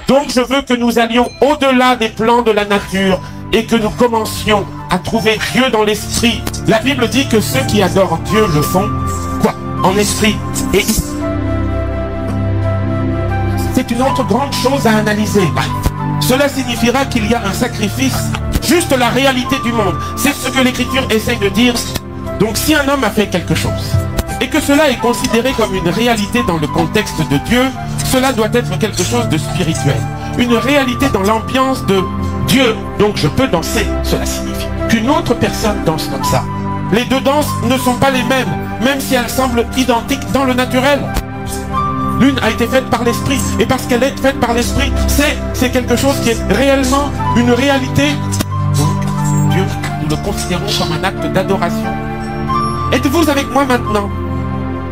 Donc je veux que nous allions au-delà des plans de la nature et que nous commencions à trouver Dieu dans l'esprit. La Bible dit que ceux qui adorent Dieu le font, quoi? En esprit. Et c'est une autre grande chose à analyser. Cela signifiera qu'il y a un sacrifice, juste la réalité du monde. C'est ce que l'Écriture essaye de dire. Donc si un homme a fait quelque chose, et que cela est considéré comme une réalité dans le contexte de Dieu, cela doit être quelque chose de spirituel. Une réalité dans l'ambiance de Dieu. Donc je peux danser, cela signifie qu'une autre personne danse comme ça. Les deux danses ne sont pas les mêmes, même si elles semblent identiques dans le naturel. L'une a été faite par l'esprit, et parce qu'elle est faite par l'esprit, c'est quelque chose qui est réellement une réalité. Donc Dieu, nous le considérons comme un acte d'adoration. Êtes-vous avec moi maintenant?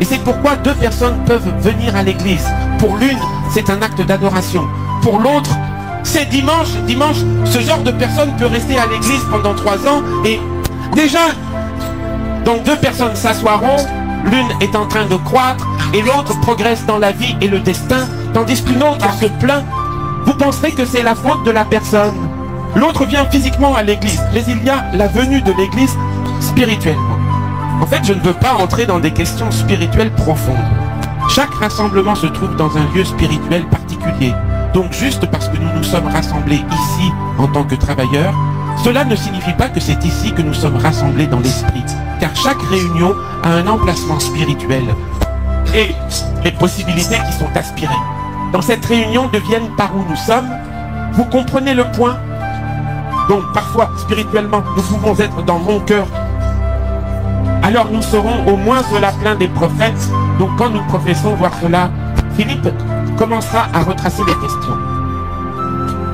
Et c'est pourquoi deux personnes peuvent venir à l'église. Pour l'une, c'est un acte d'adoration. Pour l'autre, c'est dimanche. Dimanche, ce genre de personne peut rester à l'église pendant 3 ans et déjà, donc deux personnes s'assoiront, l'une est en train de croître et l'autre progresse dans la vie et le destin, tandis qu'une autre se plaint. Vous penserez que c'est la faute de la personne. L'autre vient physiquement à l'église, mais il y a la venue de l'église spirituellement. En fait, je ne veux pas entrer dans des questions spirituelles profondes. Chaque rassemblement se trouve dans un lieu spirituel particulier. Donc juste parce que nous nous sommes rassemblés ici en tant que travailleurs, cela ne signifie pas que c'est ici que nous sommes rassemblés dans l'esprit. Car chaque réunion a un emplacement spirituel et les possibilités qui sont aspirées. Dans cette réunion deviennent par où nous sommes. Vous comprenez le point? Donc parfois, spirituellement, nous pouvons être dans mon cœur. Alors nous serons au moins cela plein des prophètes. Donc quand nous professons voir cela, Philippe commencera à retracer les questions.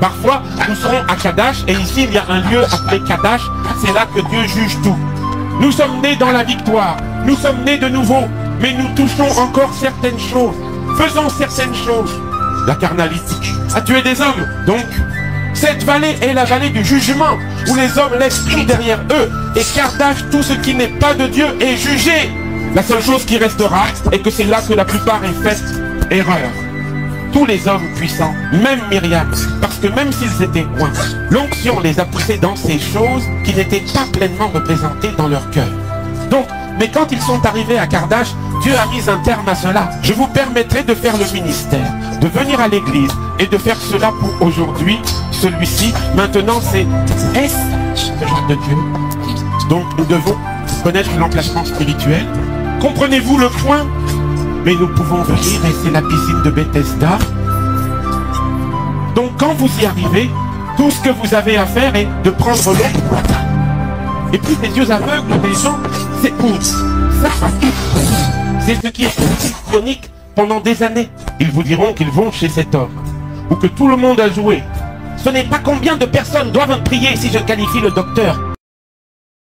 Parfois, nous serons à Kadash, et ici il y a un lieu appelé Kadash, c'est là que Dieu juge tout. Nous sommes nés dans la victoire, nous sommes nés de nouveau, mais nous touchons encore certaines choses, faisons certaines choses. La carnalité a tué des hommes, donc cette vallée est la vallée du jugement, où les hommes laissent tout derrière eux, et Kadash, tout ce qui n'est pas de Dieu est jugé. La seule chose qui restera est que c'est là que la plupart est faite erreur. Tous les hommes puissants, même Myriam, parce que même s'ils étaient loin, l'onction les a poussés dans ces choses qui n'étaient pas pleinement représentées dans leur cœur. Donc, mais quand ils sont arrivés à Kadash, Dieu a mis un terme à cela. Je vous permettrai de faire le ministère, de venir à l'église et de faire cela pour aujourd'hui. Celui-ci, maintenant, c'est ce genre de Dieu. Donc, nous devons connaître l'emplacement spirituel. Comprenez-vous le point? Mais nous pouvons venir et c'est la piscine de Bethesda. Donc quand vous y arrivez, tout ce que vous avez à faire est de prendre l'eau. Et puis les yeux aveugles des gens, c'est pour ça. C'est ce qui est chronique pendant des années. Ils vous diront qu'ils vont chez cet homme. Ou que tout le monde a joué. Ce n'est pas combien de personnes doivent prier si je qualifie le docteur.